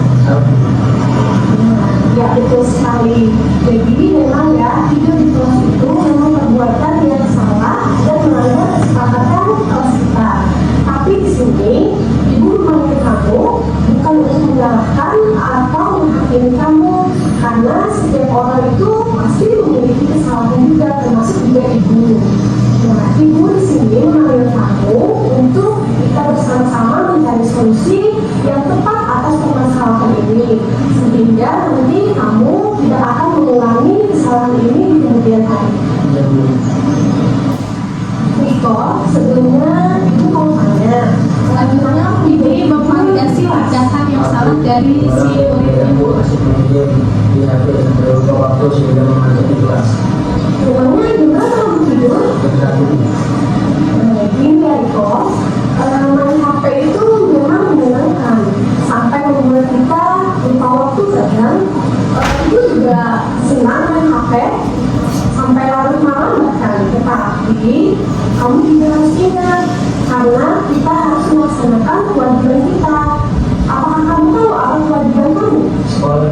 Ya, betul sekali. Jadi memang ya tidur di kelas itu memang perbuatan yang salah dan melanggar kesepakatan kelas kita. Tapi di sini ibu memanggil kamu bukan untuk menyalahkan atau menghakimi kamu, karena setiap orang itu pasti memiliki kesalahan juga, termasuk juga ibu. Nah, ibu di sini memanggil kamu untuk kita bersama-sama mencari solusi yang tepat atas permasalahan ini, sehingga nanti kamu tidak akan mengulangi kesalahan ini di kemudian hari. Niko, sebelumnya ibu mau tanya, bagaimana ini memvalidasi ucapan yang salah dari si murid ibu? Memangnya gimana kamu tidur? Gini ya Niko, main HP itu memang menyenangkan, sampai membuat kita lupa waktu kadang. Itu juga senang main HP sampai larut malam bahkan. Tetapi kamu juga harus ingat, karena kita harus melaksanakan kewajiban kita. Apakah kamu tahu apa kewajiban kamu? Sekolah.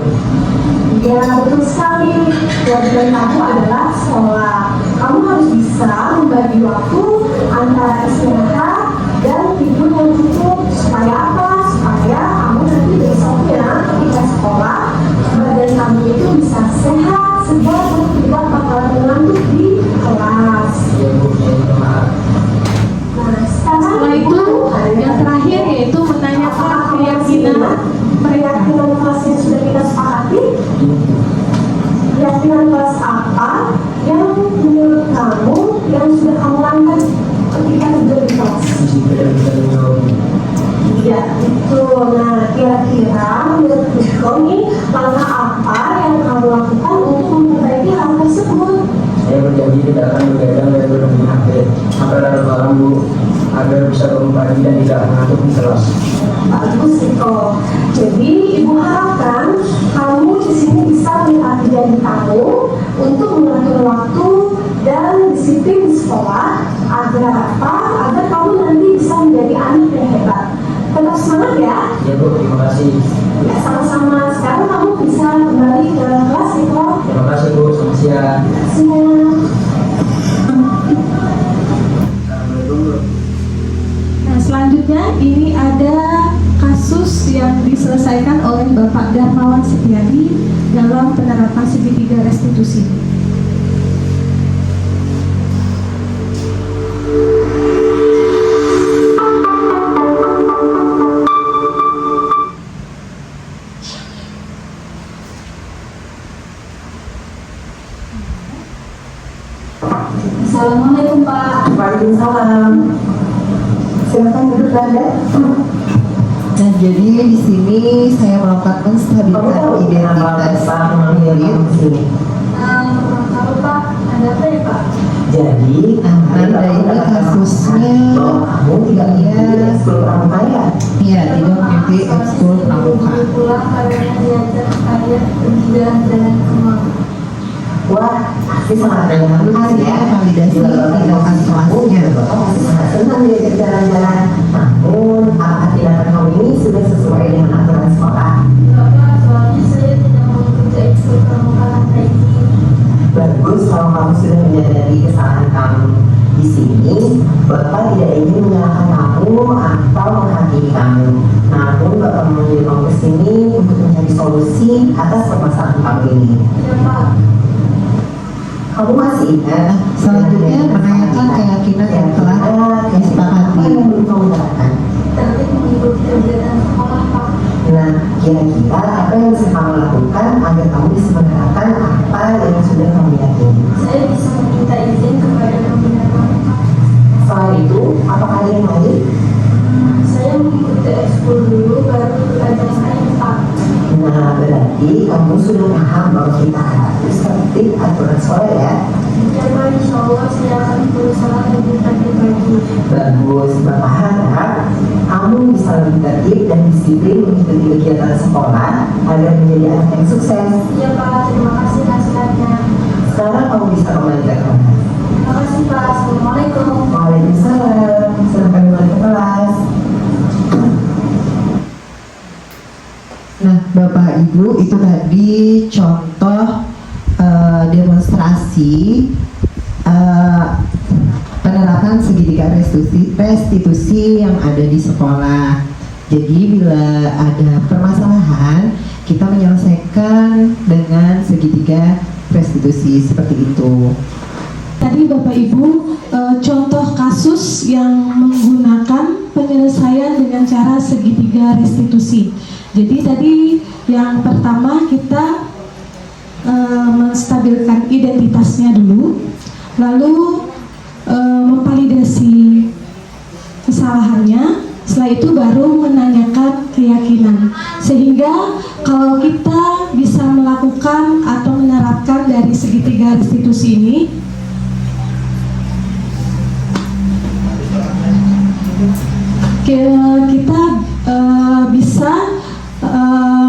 Ya, betul sekali. Kewajiban kamu adalah sekolah. Kamu harus bisa membagi waktu antara istirahat dan tidur yang cukup. Supaya apa? Supaya kamu nanti besoknya ketika sekolah badan kamu itu bisa sehat, segar, dan tidak bakalan mengantuk di kelas. Nah, setelah itu yang terakhir yaitu menanyakan keyakinan kelas yang sudah kita sepakati. Keyakinan kelas apa yang menurut kamu yang sudah kamu langgar ketika tidur di kelas? Iya, itu. Nah, kira-kira menurut Niko nih, langkah apa yang kamu lakukan untuk memperbaiki hal tersebut? Saya berjanji tidak akan begadang dan bermain HP sampai larut malam, Bu, agar bisa bangun pagi dan tidak mengantuk di kelas. Bagus Niko. Jadi ibu harapkan kamu di sini bisa menepati janji kamu untuk mengatur waktu dan disiplin di sekolah agar apa? Agar kamu nanti bisa menjadi anak yang hebat. Tetap semangat ya. Ya Bu, terima kasih. Ya, sama-sama. Sekarang kamu bisa kembali ke kelas Niko. Terima kasih Bu, selamat siang. Siang. Assalamualaikum Bu. Nah, selanjutnya ini ada kasus yang diselesaikan oleh Bapak Darmawan Setiadi dalam penerapan segitiga restitusi. Assalamualaikum Pak. Waalaikumsalam. Silakan duduk Anda. Nah, jadi di sini saya melakukan stabilitas identitas murid. Kalau Pak, ada apa ya Pak? Jadi, Anda ini kasusnya tidak pramuka ya? Iya, tidak mengikuti ekskul pramuka. Pulang karena diajak ayah jalan-jalan ke mall. Wah, pasti sangat menyenangkan ya validasi tindakan kelasnya. Pasti sangat senang diajak jalan-jalan. Namun, apakah tindakan kamu ini sudah sesuai dengan aturan sekolah? Bapak, soalnya saya tidak mau ikut ekskul pramuka lantai ini. Bagus kalau kamu sudah menyadari kesalahan kamu. Di sini, Bapak tidak ingin menyalahkan kamu atau menghakimi kamu. Namun, Bapak memanggil kamu ke sini untuk mencari solusi atas permasalahan kamu ini. Ya Pak. Kamu masih ingat? Selanjutnya menanyakan keyakinan yang telah disepakati. Apa yang belum kamu lakukan? Tapi mengikuti kegiatan sekolah Pak. Nah, kira-kira apa yang bisa kamu lakukan agar kamu bisa menerapkan apa yang sudah kamu yakini? Saya bisa meminta izin kepada pembina pramuka. Selain itu, apakah ada yang lain? Saya mengikuti ekskul dulu baru belajar sains Pak. Nah, berarti kamu sudah paham bahwa kita harus tertib aturan sekolah ya? Ya Pak, insya Allah saya akan berusaha lebih tertib lagi. Bagus, Bapak harap kamu bisa lebih tertib dan disiplin mengikuti kegiatan sekolah agar menjadi anak yang sukses. Ya Pak, terima kasih nasihatnya. Sekarang kamu bisa kembali ke kelas. Terima kasih Pak. Assalamualaikum. Waalaikumsalam. Silakan kembali ke kelas. Nah, Bapak Ibu, itu tadi contoh demonstrasi penerapan segitiga restitusi yang ada di sekolah. Jadi bila ada permasalahan, kita menyelesaikan dengan segitiga restitusi seperti itu. Tadi Bapak Ibu contoh kasus yang menggunakan penyelesaian dengan cara segitiga restitusi. Jadi tadi yang pertama kita menstabilkan identitasnya dulu, lalu memvalidasi kesalahannya, setelah itu baru menanyakan keyakinan, sehingga kalau kita bisa melakukan atau menerapkan dari segitiga restitusi ini, kita bisa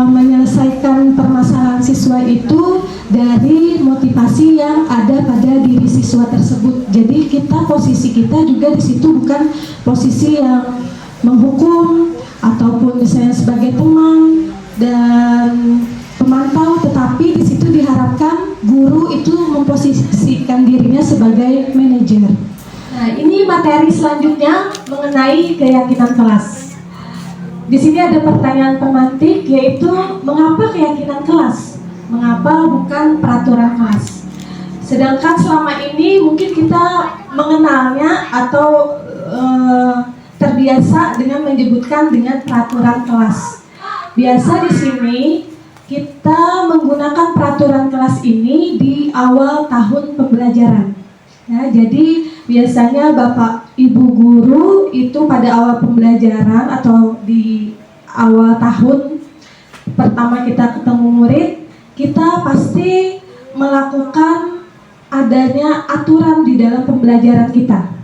menyelesaikan permasalahan siswa itu dari motivasi yang ada pada diri siswa tersebut. Jadi posisi kita juga di situ bukan posisi yang menghukum ataupun misalnya sebagai teman dan pemantau, tetapi di situ diharapkan guru itu memposisikan dirinya sebagai manajer. Nah, ini materi selanjutnya mengenai keyakinan kelas. Di sini ada pertanyaan pemantik, yaitu mengapa keyakinan kelas? Mengapa bukan peraturan kelas? Sedangkan selama ini mungkin kita mengenalnya atau terbiasa dengan menyebutkan dengan peraturan kelas. Biasa di sini kita menggunakan peraturan kelas ini di awal tahun pembelajaran. Ya, jadi biasanya Bapak Ibu guru itu pada awal pembelajaran atau di awal tahun pertama kita ketemu murid, kita pasti melakukan adanya aturan di dalam pembelajaran kita.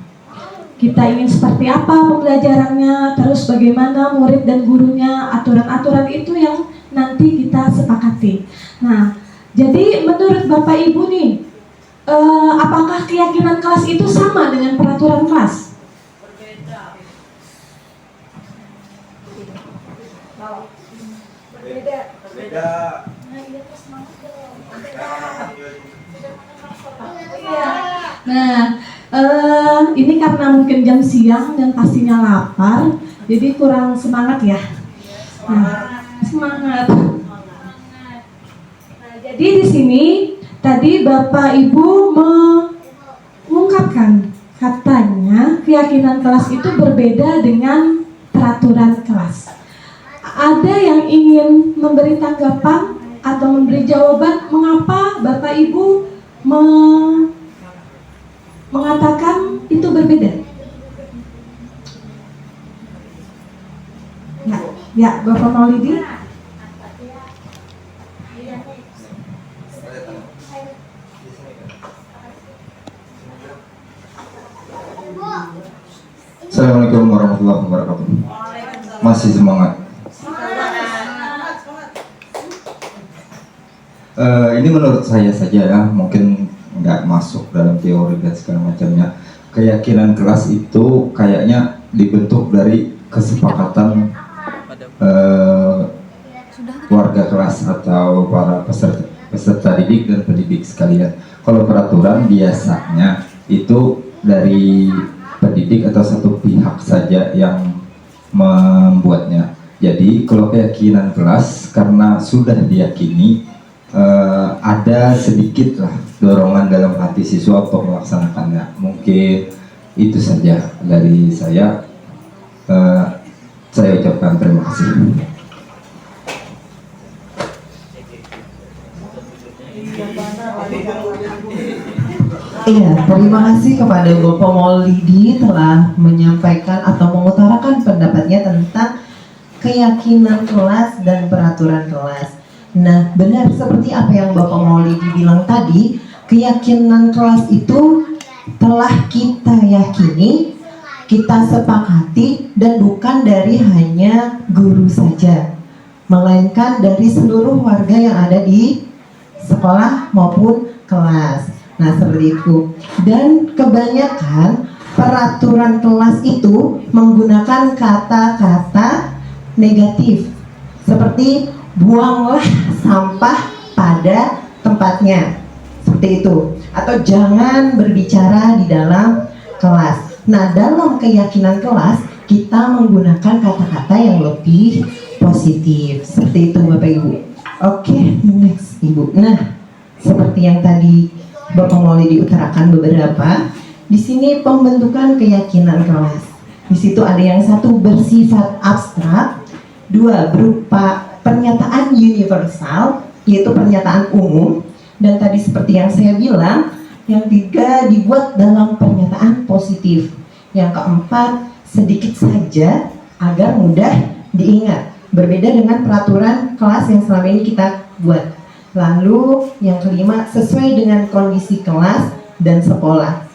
Kita ingin seperti apa pembelajarannya, terus bagaimana murid dan gurunya, aturan-aturan itu yang nanti kita sepakati. Nah, jadi menurut Bapak Ibu nih, apakah keyakinan kelas itu sama dengan peraturan kelas? Berbeda. Nah, ini karena mungkin jam siang dan pastinya lapar, jadi kurang semangat ya. Nah, semangat. Nah, jadi di sini tadi Bapak Ibu mengungkapkan katanya keyakinan kelas itu berbeda dengan peraturan kelas. Ada yang ingin memberi tanggapan atau memberi jawaban mengapa Bapak Ibu mengatakan itu berbeda? Ya, Bapak Maulidi. Assalamualaikum warahmatullahi wabarakatuh. Masih semangat. Ini menurut saya saja ya, mungkin nggak masuk dalam teori dan segala macamnya. Keyakinan kelas itu kayaknya dibentuk dari kesepakatan warga kelas atau para peserta didik dan pendidik sekalian. Kalau peraturan biasanya itu dari pendidik atau satu pihak saja yang membuatnya. Jadi kalau keyakinan kelas karena sudah diyakini ada sedikit lah dorongan dalam hati siswa untuk melaksanakannya. Mungkin itu saja dari saya. Saya ucapkan terima kasih. Iya, terima kasih kepada Bapak Maulidi telah menyampaikan atau mengutarakan pendapatnya tentang keyakinan kelas dan peraturan kelas. Nah, benar seperti apa yang Bapak Maulidi bilang tadi, keyakinan kelas itu telah kita yakini, kita sepakati dan bukan dari hanya guru saja, melainkan dari seluruh warga yang ada di sekolah maupun kelas. Nah, seperti itu. Dan kebanyakan peraturan kelas itu menggunakan kata-kata negatif seperti buanglah sampah pada tempatnya, seperti itu, atau jangan berbicara di dalam kelas. Nah, dalam keyakinan kelas kita menggunakan kata-kata yang lebih positif, seperti itu Bapak Ibu. Oke, next Ibu. Nah, seperti yang tadi Bapak Mauli diutarakan beberapa, di sini pembentukan keyakinan kelas. Di situ ada yang satu bersifat abstrak, dua berupa pernyataan universal, yaitu pernyataan umum, dan tadi seperti yang saya bilang, yang tiga dibuat dalam pernyataan positif. Yang keempat sedikit saja agar mudah diingat, berbeda dengan peraturan kelas yang selama ini kita buat. Lalu yang kelima sesuai dengan kondisi kelas dan sekolah.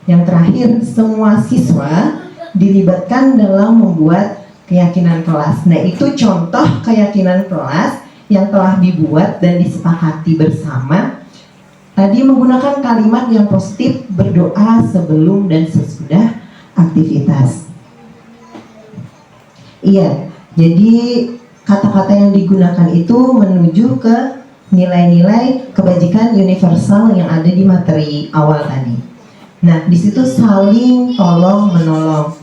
Yang terakhir, semua siswa dilibatkan dalam membuat keyakinan kelas. Nah, itu contoh keyakinan kelas yang telah dibuat dan disepakati bersama. Tadi menggunakan kalimat yang positif, berdoa sebelum dan sesudah aktivitas. Iya, jadi kata-kata yang digunakan itu menuju ke nilai-nilai kebajikan universal yang ada di materi awal tadi. Nah, di situ saling tolong menolong.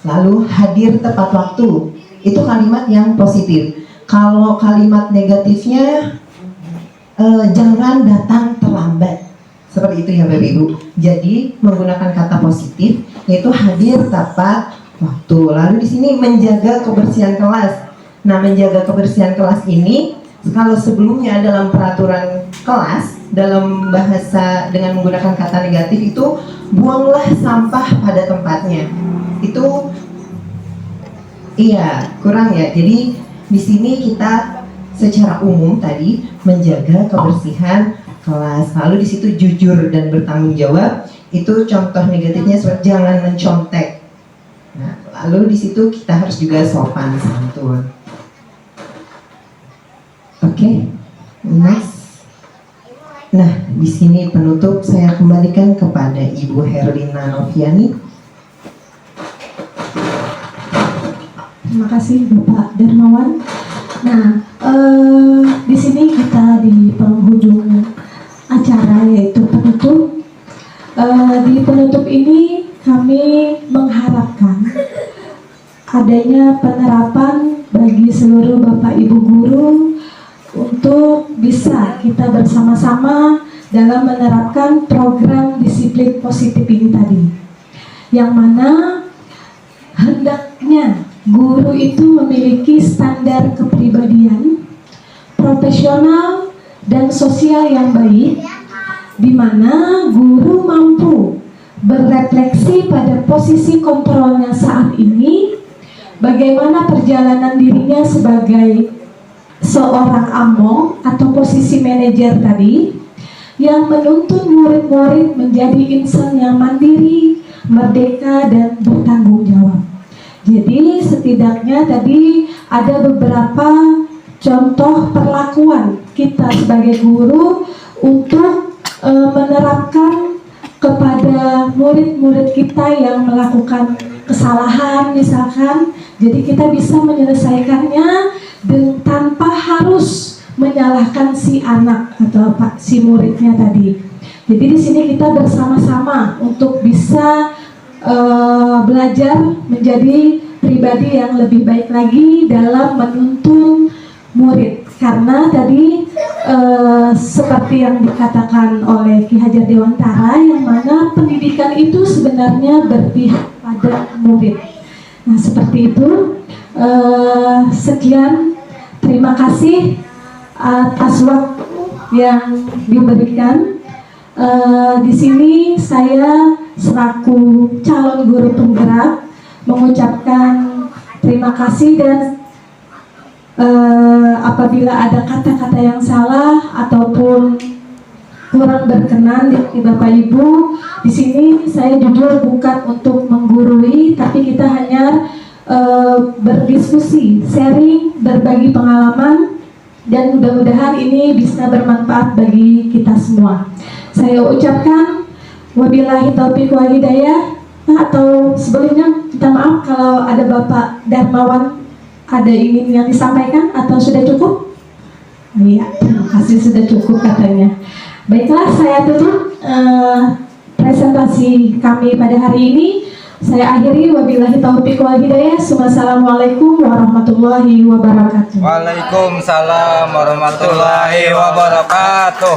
Lalu hadir tepat waktu. Itu kalimat yang positif. Kalau kalimat negatifnya jangan datang terlambat. Seperti itu ya Bapak Ibu. Jadi menggunakan kata positif yaitu hadir tepat waktu. Lalu di sini menjaga kebersihan kelas. Nah, menjaga kebersihan kelas ini kalau sebelumnya dalam peraturan kelas dalam bahasa dengan menggunakan kata negatif itu buanglah sampah pada tempatnya. Itu iya, kurang ya. Jadi di sini kita secara umum tadi menjaga kebersihan kelas. Lalu di situ jujur dan bertanggung jawab. Itu contoh negatifnya seperti jangan mencontek. Nah, lalu di situ kita harus juga sopan santun. Oke, next. Nah, di sini penutup saya kembalikan kepada Ibu Herlina Noviani. Terima kasih Bapak Darmawan. Nah, di sini kita di penghujung acara yaitu penutup. Di penutup ini kami mengharapkan adanya penerapan bagi seluruh Bapak Ibu guru untuk bisa kita bersama-sama dalam menerapkan program disiplin positif ini tadi, yang mana hendaknya guru itu memiliki standar kepribadian profesional dan sosial yang baik, di mana guru mampu berefleksi pada posisi kontrolnya saat ini, bagaimana perjalanan dirinya sebagai seorang among atau posisi manajer tadi, yang menuntun murid-murid menjadi insan yang mandiri, merdeka, dan bertanggung jawab. Jadi setidaknya tadi ada beberapa contoh perlakuan kita sebagai guru untuk menerapkan kepada murid-murid kita yang melakukan kesalahan misalkan. Jadi kita bisa menyelesaikannya tanpa harus menyalahkan si anak atau si muridnya tadi. Jadi di sini kita bersama-sama untuk bisa belajar menjadi pribadi yang lebih baik lagi dalam menuntun murid. Karena tadi seperti yang dikatakan oleh Ki Hajar Dewantara, yang mana pendidikan itu sebenarnya berpihak pada murid. Nah, seperti itu. Sekian, terima kasih atas waktu yang diberikan. Di sini saya selaku calon guru penggerak mengucapkan terima kasih, dan apabila ada kata-kata yang salah ataupun kurang berkenan di Bapak Ibu. Di sini saya jujur bukan untuk menggurui, tapi kita hanya berdiskusi, sharing, berbagi pengalaman, dan mudah-mudahan ini bisa bermanfaat bagi kita semua. Saya ucapkan wabillahi taufiq wal hidayah. Atau sebelumnya minta maaf kalau ada Bapak Darmawan ada ingin yang disampaikan atau sudah cukup? Iya, terima kasih, sudah cukup katanya. Baiklah, saya tutup presentasi kami pada hari ini. Saya akhiri, wabillahi taufiq wal hidayah. Wassalamualaikum warahmatullahi wabarakatuh. Waalaikumsalam warahmatullahi wabarakatuh.